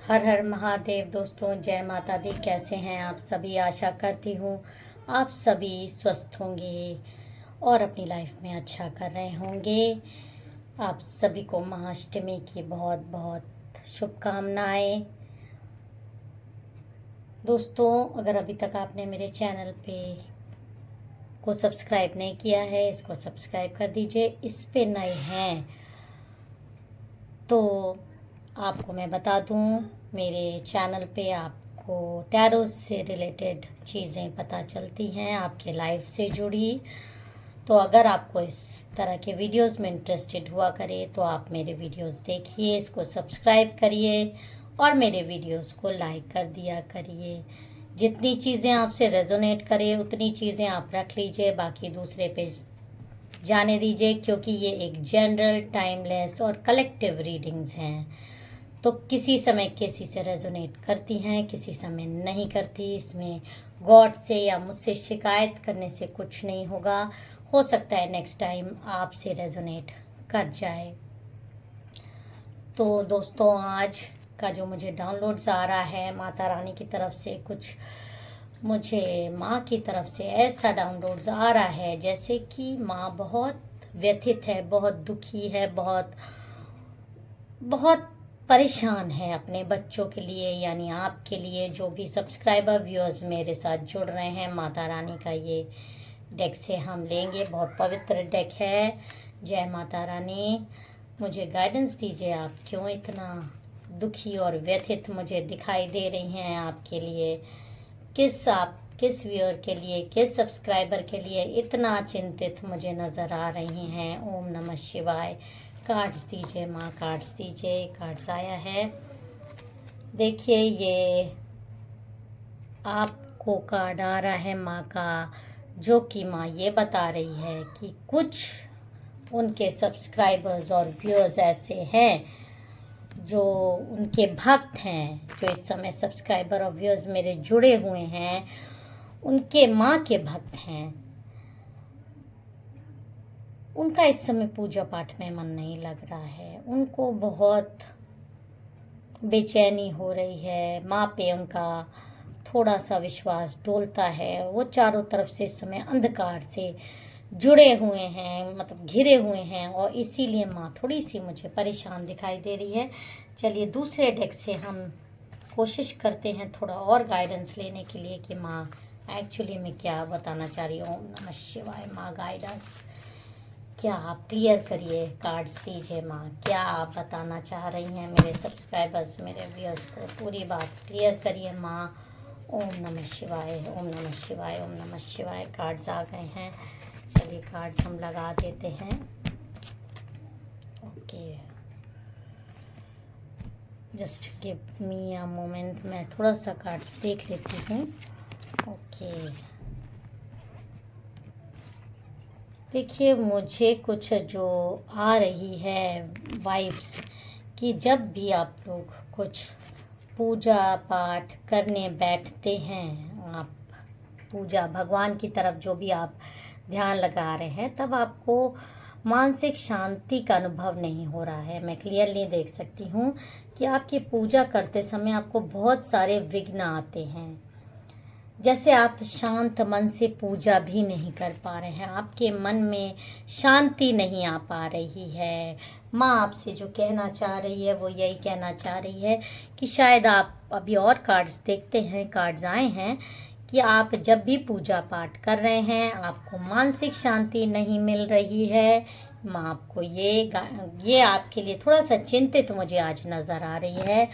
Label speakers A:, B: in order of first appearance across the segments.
A: हर हर महादेव। दोस्तों, जय माता दी। कैसे हैं आप सभी? आशा करती हूँ आप सभी स्वस्थ होंगे और अपनी लाइफ में अच्छा कर रहे होंगे। आप सभी को महाअष्टमी की बहुत बहुत शुभकामनाएं। दोस्तों, अगर अभी तक आपने मेरे चैनल को सब्सक्राइब नहीं किया है, इसको सब्सक्राइब कर दीजिए। इस पे नए हैं तो आपको मैं बता दूं, मेरे चैनल पे आपको टैरो से रिलेटेड चीज़ें पता चलती हैं, आपके लाइफ से जुड़ी। तो अगर आपको इस तरह के वीडियोस में इंटरेस्टेड हुआ करे तो आप मेरे वीडियोस देखिए, इसको सब्सक्राइब करिए और मेरे वीडियोस को लाइक कर दिया करिए। जितनी चीज़ें आपसे रेजोनेट करे उतनी चीज़ें आप रख लीजिए, बाकी दूसरे पे जाने दीजिए, क्योंकि ये एक जनरल, टाइमलेस और कलेक्टिव रीडिंग्स हैं। तो किसी समय किसी से रेजोनेट करती हैं, किसी समय नहीं करती। इसमें गॉड से या मुझसे शिकायत करने से कुछ नहीं होगा। हो सकता है नेक्स्ट टाइम आपसे रेजोनेट कर जाए। तो दोस्तों, आज का जो मुझे डाउनलोड्स आ रहा है माता रानी की तरफ से, कुछ मुझे माँ की तरफ से ऐसा डाउनलोड्स आ रहा है जैसे कि माँ बहुत व्यथित है, बहुत दुखी है, बहुत बहुत परेशान है अपने बच्चों के लिए, यानी आपके लिए। जो भी सब्सक्राइबर व्यूअर्स मेरे साथ जुड़ रहे हैं, माता रानी का ये डेक से हम लेंगे। बहुत पवित्र डेक है। जय माता रानी, मुझे गाइडेंस दीजिए, आप क्यों इतना दुखी और व्यथित मुझे दिखाई दे रही हैं। आपके लिए किस व्यूअर के लिए, किस सब्सक्राइबर के लिए इतना चिंतित मुझे नज़र आ रही हैं। ओम नमः शिवाय। कार्ड्स दीजिए माँ, कार्ड्स दीजिए। कार्ड्स आया है, देखिए ये आपको कार्ड आ रहा है माँ का, जो कि माँ ये बता रही है कि कुछ उनके सब्सक्राइबर्स और व्यूअर्स ऐसे हैं जो उनके भक्त हैं, जो इस समय सब्सक्राइबर और व्यूअर्स मेरे जुड़े हुए हैं, उनके माँ के भक्त हैं। उनका इस समय पूजा पाठ में मन नहीं लग रहा है। उनको बहुत बेचैनी हो रही है। माँ पे उनका थोड़ा सा विश्वास डोलता है। वो चारों तरफ से इस समय अंधकार से जुड़े हुए हैं, मतलब घिरे हुए हैं, और इसीलिए माँ थोड़ी सी मुझे परेशान दिखाई दे रही है। चलिए दूसरे डेक से हम कोशिश करते हैं थोड़ा और गाइडेंस लेने के लिए कि माँ एक्चुअली में क्या बताना चाह रही है। ओम नमः शिवाय। माँ गाइडेंस, क्या आप क्लियर करिए, कार्ड्स दीजिए माँ। क्या आप बताना चाह रही हैं मेरे सब्सक्राइबर्स, मेरे व्यूअर्स को? पूरी बात क्लियर करिए माँ। ओम नमः शिवाय, ओम नमः शिवाय, ओम नमः शिवाय। कार्ड्स आ गए हैं, चलिए कार्ड्स हम लगा देते हैं। Okay, just give me a moment, मैं थोड़ा सा कार्ड्स देख लेती हूँ। ओके, देखिए मुझे कुछ जो आ रही है वाइब्स, कि जब भी आप लोग कुछ पूजा पाठ करने बैठते हैं, आप पूजा भगवान की तरफ जो भी आप ध्यान लगा रहे हैं, तब आपको मानसिक शांति का अनुभव नहीं हो रहा है। मैं क्लियरली देख सकती हूँ कि आपकी पूजा करते समय आपको बहुत सारे विघ्न आते हैं, जैसे आप शांत मन से पूजा भी नहीं कर पा रहे हैं। आपके मन में शांति नहीं आ पा रही है। माँ आपसे जो कहना चाह रही है वो यही कहना चाह रही है कि शायद आप अभी और कार्ड्स देखते हैं, कार्ड्स आए हैं कि आप जब भी पूजा पाठ कर रहे हैं आपको मानसिक शांति नहीं मिल रही है। माँ आपको ये आपके लिए थोड़ा सा चिंतित मुझे आज नज़र आ रही है।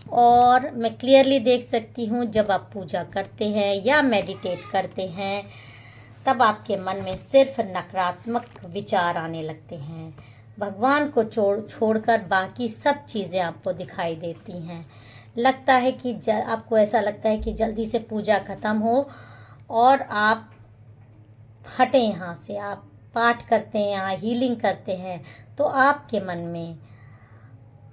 A: और मैं क्लियरली देख सकती हूँ, जब आप पूजा करते हैं या मेडिटेट करते हैं तब आपके मन में सिर्फ नकारात्मक विचार आने लगते हैं। भगवान को छोड़कर बाकी सब चीज़ें आपको दिखाई देती हैं। लगता है कि आपको ऐसा लगता है कि जल्दी से पूजा ख़त्म हो और आप हटें यहाँ से। आप पाठ करते हैं या हीलिंग करते हैं तो आपके मन में,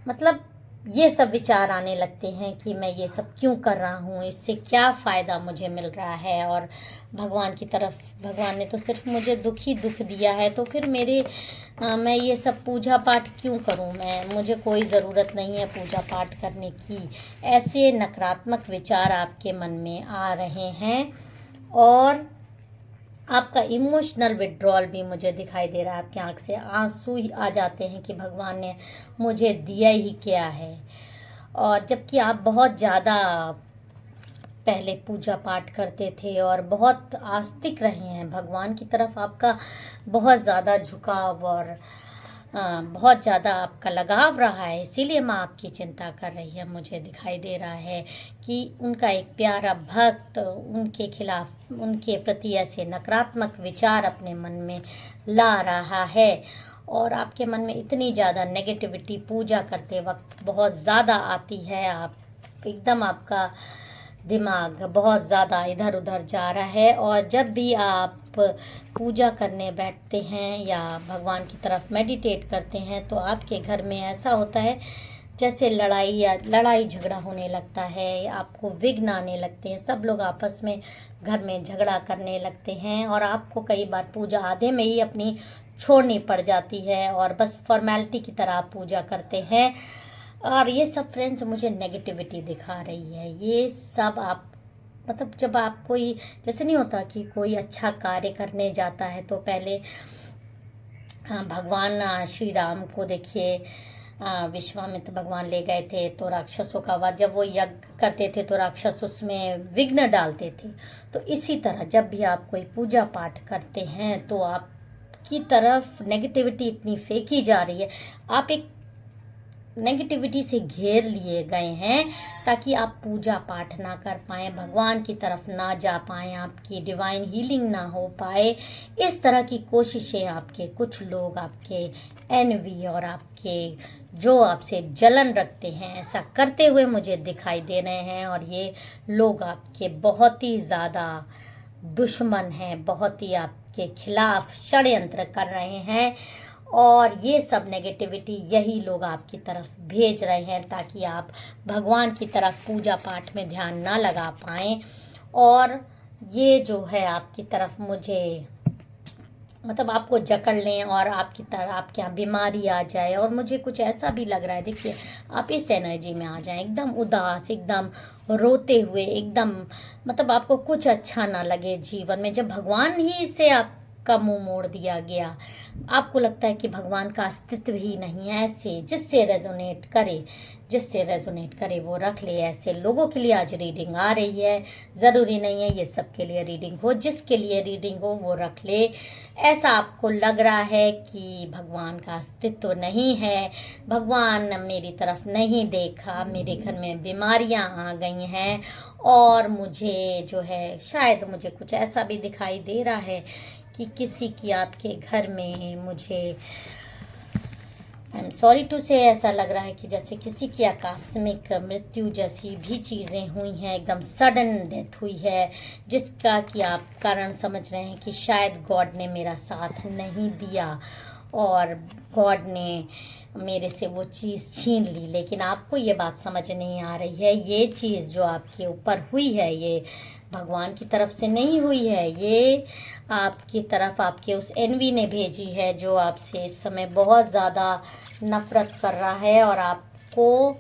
A: मतलब ये सब विचार आने लगते हैं कि मैं ये सब क्यों कर रहा हूँ, इससे क्या फ़ायदा मुझे मिल रहा है। और भगवान की तरफ, भगवान ने तो सिर्फ मुझे दुख ही दुख दिया है, तो फिर मैं ये सब पूजा पाठ क्यों करूँ, मुझे कोई ज़रूरत नहीं है पूजा पाठ करने की। ऐसे नकारात्मक विचार आपके मन में आ रहे हैं और आपका इमोशनल विड्रॉल भी मुझे दिखाई दे रहा है। आपकी आंख से आंसू ही आ जाते हैं कि भगवान ने मुझे दिया ही क्या है। और जबकि आप बहुत ज़्यादा पहले पूजा पाठ करते थे और बहुत आस्तिक रहे हैं, भगवान की तरफ आपका बहुत ज़्यादा झुकाव और बहुत ज़्यादा आपका लगाव रहा है। इसीलिए माँ आपकी चिंता कर रही है। मुझे दिखाई दे रहा है कि उनका एक प्यारा भक्त उनके खिलाफ, उनके प्रति ऐसे नकारात्मक विचार अपने मन में ला रहा है और आपके मन में इतनी ज़्यादा नेगेटिविटी पूजा करते वक्त बहुत ज़्यादा आती है। आप एकदम, आपका दिमाग बहुत ज़्यादा इधर उधर जा रहा है। और जब भी आप पूजा करने बैठते हैं या भगवान की तरफ मेडिटेट करते हैं तो आपके घर में ऐसा होता है जैसे लड़ाई झगड़ा होने लगता है, आपको विघ्न आने लगते हैं, सब लोग आपस में घर में झगड़ा करने लगते हैं और आपको कई बार पूजा आधे में ही अपनी छोड़नी पड़ जाती है और बस फॉर्मेलिटी की तरह आप पूजा करते हैं। और ये सब फ्रेंड्स मुझे नेगेटिविटी दिखा रही है। ये सब आप मतलब जब आप कोई, जैसे नहीं होता कि कोई अच्छा कार्य करने जाता है तो पहले भगवान श्री राम को देखिए, विश्वामित्र भगवान ले गए थे तो राक्षसों का वध, जब वो यज्ञ करते थे तो राक्षस उसमें विघ्न डालते थे। तो इसी तरह जब भी आप कोई पूजा पाठ करते हैं तो आपकी तरफ नेगेटिविटी इतनी फेंकी जा रही है, आप एक नेगेटिविटी से घेर लिए गए हैं ताकि आप पूजा पाठ ना कर पाएँ, भगवान की तरफ ना जा पाएँ, आपकी डिवाइन हीलिंग ना हो पाए। इस तरह की कोशिशें आपके कुछ लोग, आपके एनवी और आपके जो आपसे जलन रखते हैं, ऐसा करते हुए मुझे दिखाई दे रहे हैं। और ये लोग आपके बहुत ही ज़्यादा दुश्मन हैं, बहुत ही आपके खिलाफ षड्यंत्र कर रहे हैं और ये सब नेगेटिविटी यही लोग आपकी तरफ भेज रहे हैं ताकि आप भगवान की तरफ पूजा पाठ में ध्यान ना लगा पाएँ। और ये जो है आपकी तरफ मुझे मतलब आपको जकड़ लें और आपकी तरह आपके यहाँ बीमारी आ जाए। और मुझे कुछ ऐसा भी लग रहा है, देखिए आप इस एनर्जी में आ जाएं, एकदम उदास, एकदम रोते हुए, एकदम मतलब आपको कुछ अच्छा ना लगे जीवन में। जब भगवान ही से आपका मुंह मोड़ दिया गया, आपको लगता है कि भगवान का अस्तित्व ही नहीं है। ऐसे जिससे रेजोनेट करे वो रख ले। ऐसे लोगों के लिए आज रीडिंग आ रही है। ज़रूरी नहीं है ये सबके लिए रीडिंग हो, जिसके लिए रीडिंग हो वो रख ले। ऐसा आपको लग रहा है कि भगवान का अस्तित्व नहीं है, भगवान मेरी तरफ नहीं देखा, मेरे घर में बीमारियां आ गई हैं और मुझे जो है शायद मुझे कुछ ऐसा भी दिखाई दे रहा है कि किसी की आपके घर में, मुझे आई एम सॉरी टू से ऐसा लग रहा है कि जैसे किसी की आकस्मिक मृत्यु जैसी भी चीज़ें हुई हैं, एकदम सडन डेथ हुई है, जिसका कि आप कारण समझ रहे हैं कि शायद गॉड ने मेरा साथ नहीं दिया और गॉड ने मेरे से वो चीज़ छीन ली। लेकिन आपको ये बात समझ नहीं आ रही है, ये चीज़ जो आपके ऊपर हुई है ये भगवान की तरफ से नहीं हुई है, ये आपकी तरफ आपके उस एनवी ने भेजी है जो आपसे इस समय बहुत ज़्यादा नफरत कर रहा है और आपको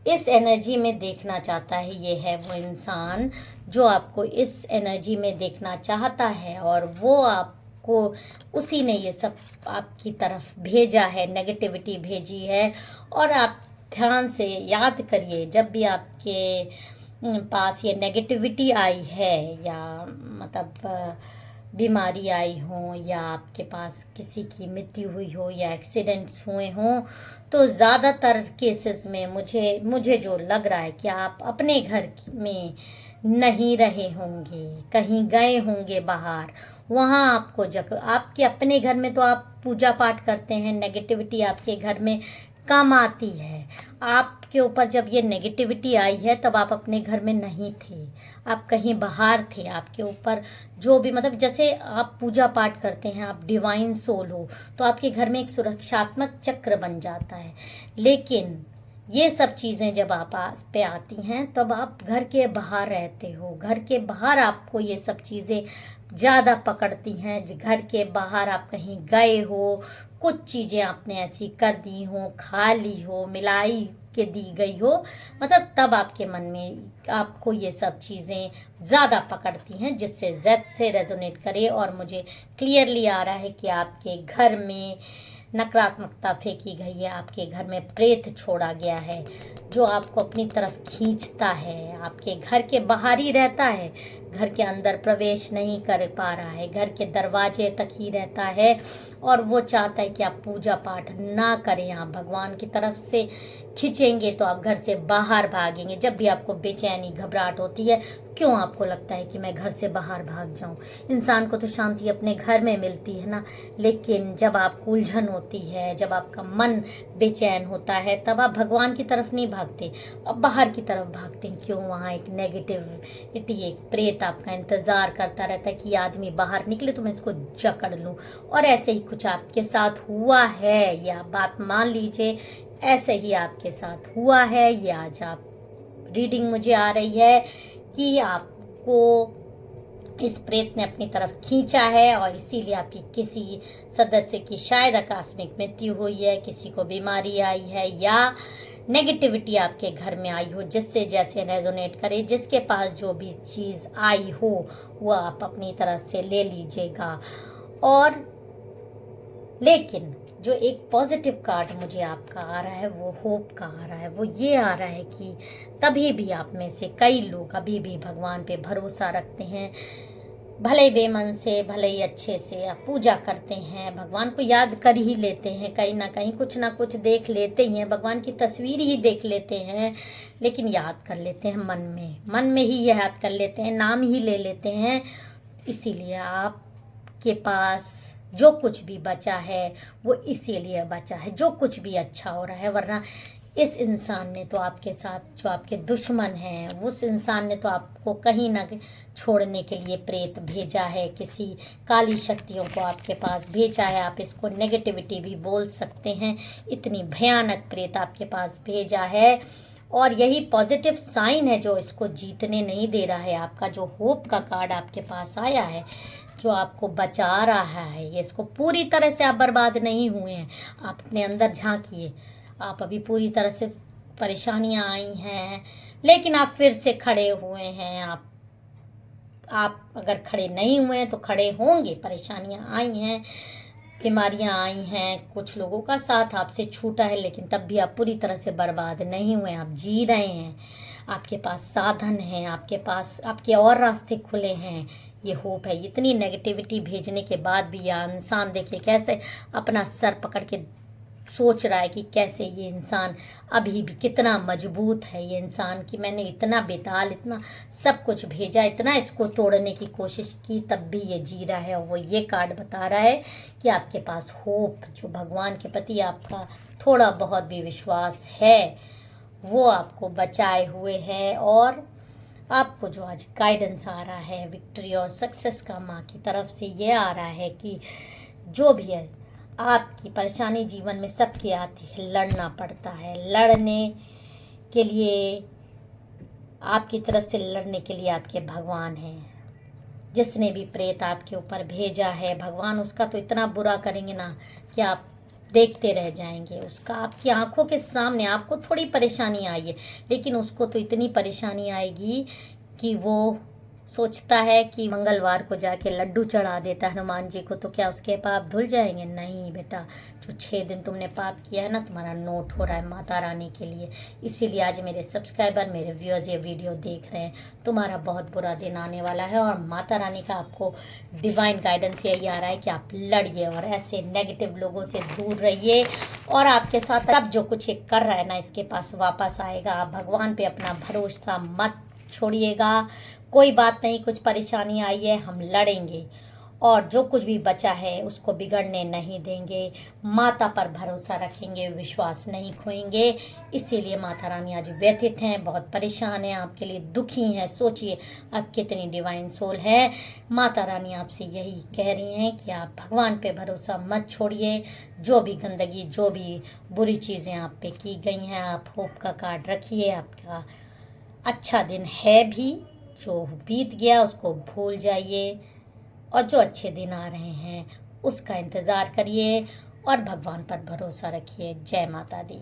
A: इस एनर्जी में देखना चाहता है। ये है वो इंसान जो आपको इस एनर्जी में देखना चाहता है और वो आपको उसी ने ये सब आपकी तरफ भेजा है, नेगेटिविटी भेजी है। और आप ध्यान से याद करिए, जब भी आपके पास ये नेगेटिविटी आई है या मतलब बीमारी आई हो या आपके पास किसी की मृत्यु हुई हो या एक्सीडेंट्स हुए हों, तो ज़्यादातर केसेस में मुझे जो लग रहा है कि आप अपने घर में नहीं रहे होंगे, कहीं गए होंगे बाहर, वहाँ आपको आपके अपने घर में तो आप पूजा पाठ करते हैं, नेगेटिविटी आपके घर में कम आती है। आपके ऊपर जब ये नेगेटिविटी आई है तब आप अपने घर में नहीं थे, आप कहीं बाहर थे। आपके ऊपर जो भी मतलब जैसे आप पूजा पाठ करते हैं, आप डिवाइन सोल हो, तो आपके घर में एक सुरक्षात्मक चक्र बन जाता है। लेकिन ये सब चीज़ें जब आप पास पे आती हैं तब आप घर के बाहर रहते हो, घर के बाहर आपको ये सब चीज़ें ज़्यादा पकड़ती हैं। घर के बाहर आप कहीं गए हो, कुछ चीज़ें आपने ऐसी कर दी हो, खा ली हो, मिलाई के दी गई हो, मतलब तब आपके मन में आपको ये सब चीज़ें ज़्यादा पकड़ती हैं, जिससे ज़ेड से रेजोनेट करे। और मुझे क्लियरली आ रहा है कि आपके घर में नकारात्मकता फेंकी गई है, आपके घर में प्रेत छोड़ा गया है जो आपको अपनी तरफ खींचता है, आपके घर के बाहर ही रहता है, घर के अंदर प्रवेश नहीं कर पा रहा है, घर के दरवाजे तक ही रहता है और वो चाहता है कि आप पूजा पाठ ना करें। आप भगवान की तरफ से खींचेंगे तो आप घर से बाहर भागेंगे। जब भी आपको बेचैनी घबराहट होती है, क्यों आपको लगता है कि मैं घर से बाहर भाग जाऊं? इंसान को तो शांति अपने घर में मिलती है ना। लेकिन जब आपको उलझन होती है, जब आपका मन बेचैन होता है, तब आप भगवान की तरफ नहीं भागते, अब बाहर की तरफ भागते हैं। क्यों? वहाँ एक नेगेटिविटी, एक प्रेत आपका इंतज़ार करता रहता है कि ये आदमी बाहर निकले तो मैं इसको जकड़ लूँ। और ऐसे ही कुछ आपके साथ हुआ है, या बात मान लीजिए ऐसे ही आपके साथ हुआ है, या आज आप रीडिंग मुझे आ रही है कि आपको इस प्रेत ने अपनी तरफ खींचा है और इसीलिए आपकी किसी सदस्य की शायद आकस्मिक मृत्यु हुई है, किसी को बीमारी आई है, या नेगेटिविटी आपके घर में आई हो, जिससे जैसे रेजोनेट करे, जिसके पास जो भी चीज़ आई हो वो आप अपनी तरफ से ले लीजिएगा। और लेकिन जो एक पॉजिटिव कार्ड मुझे आपका आ रहा है, वो होप का आ रहा है। वो ये आ रहा है कि तभी भी आप में से कई लोग अभी भी भगवान पे भरोसा रखते हैं, भले ही बेमन से, भले ही अच्छे से आप पूजा करते हैं, भगवान को याद कर ही लेते हैं, कहीं ना कुछ देख लेते ही हैं, भगवान की तस्वीर ही देख लेते हैं, लेकिन याद कर लेते हैं मन में ही याद कर लेते हैं, नाम ही ले लेते हैं। इसीलिए आपके पास जो कुछ भी बचा है वो इसीलिए बचा है, जो कुछ भी अच्छा हो रहा है। वरना इस इंसान ने तो आपके साथ, जो आपके दुश्मन हैं, उस इंसान ने तो आपको कहीं ना छोड़ने के लिए प्रेत भेजा है, किसी काली शक्तियों को आपके पास भेजा है। आप इसको नेगेटिविटी भी बोल सकते हैं, इतनी भयानक प्रेत आपके पास भेजा है। और यही पॉजिटिव साइन है जो इसको जीतने नहीं दे रहा है। आपका जो होप का कार्ड आपके पास आया है, जो आपको बचा रहा है, ये इसको पूरी तरह से आप बर्बाद नहीं हुए हैं। आप अपने अंदर झांकिए, आप अभी पूरी तरह से परेशानियां आई हैं, लेकिन आप फिर से खड़े हुए हैं। आप अगर खड़े नहीं हुए हैं तो खड़े होंगे। परेशानियां आई हैं, बीमारियां आई हैं, कुछ लोगों का साथ आपसे छूटा है, लेकिन तब भी आप पूरी तरह से बर्बाद नहीं हुए। आप जी रहे हैं, आपके पास साधन हैं, आपके पास आपके और रास्ते खुले हैं। ये होप है। इतनी नेगेटिविटी भेजने के बाद भी यह इंसान देखिए कैसे अपना सर पकड़ के सोच रहा है कि कैसे ये इंसान अभी भी कितना मजबूत है। ये इंसान कि मैंने इतना बेताल, इतना सब कुछ भेजा, इतना इसको तोड़ने की कोशिश की, तब भी ये जी रहा है। और वो ये कार्ड बता रहा है कि आपके पास होप, जो भगवान के प्रति आपका थोड़ा बहुत भी विश्वास है, वो आपको बचाए हुए है। और आपको जो आज गाइडेंस आ रहा है विक्ट्री और सक्सेस का माँ की तरफ से, ये आ रहा है कि जो भी है आपकी परेशानी जीवन में सबके आती है, लड़ना पड़ता है। लड़ने के लिए आपकी तरफ से, लड़ने के लिए आपके भगवान हैं। जिसने भी प्रेत आपके ऊपर भेजा है, भगवान उसका तो इतना बुरा करेंगे ना कि आप देखते रह जाएंगे। उसका आपकी आंखों के सामने, आपको थोड़ी परेशानी आई है, लेकिन उसको तो इतनी परेशानी आएगी कि वो सोचता है कि मंगलवार को जाके लड्डू चढ़ा देता हनुमान जी को, तो क्या उसके पाप धुल जाएंगे? नहीं बेटा, जो 6 दिन तुमने पाप किया है ना, तुम्हारा नोट हो रहा है माता रानी के लिए। इसीलिए आज मेरे सब्सक्राइबर, मेरे व्यूअर्स ये वीडियो देख रहे हैं, तुम्हारा बहुत बुरा दिन आने वाला है। और माता रानी का आपको डिवाइन गाइडेंस यही आ रहा है कि आप लड़िए और ऐसे नेगेटिव लोगों से दूर रहिए। और आपके साथ अब जो कुछ एक कर रहा है ना, इसके पास वापस आएगा। आप भगवान पे अपना भरोसा मत छोड़िएगा। कोई बात नहीं, कुछ परेशानी आई है, हम लड़ेंगे और जो कुछ भी बचा है उसको बिगड़ने नहीं देंगे। माता पर भरोसा रखेंगे, विश्वास नहीं खोएंगे। इसीलिए माता रानी आज व्यथित हैं, बहुत परेशान हैं, आपके लिए दुखी हैं। सोचिए आप कितनी डिवाइन सोल है। माता रानी आपसे यही कह रही हैं कि आप भगवान पे भरोसा मत छोड़िए। जो भी गंदगी, जो भी बुरी चीज़ें आप पे की गई हैं, आप होप का कार्ड रखिए। आपका अच्छा दिन है भी, जो बीत गया उसको भूल जाइए और जो अच्छे दिन आ रहे हैं उसका इंतज़ार करिए और भगवान पर भरोसा रखिए। जय माता दी।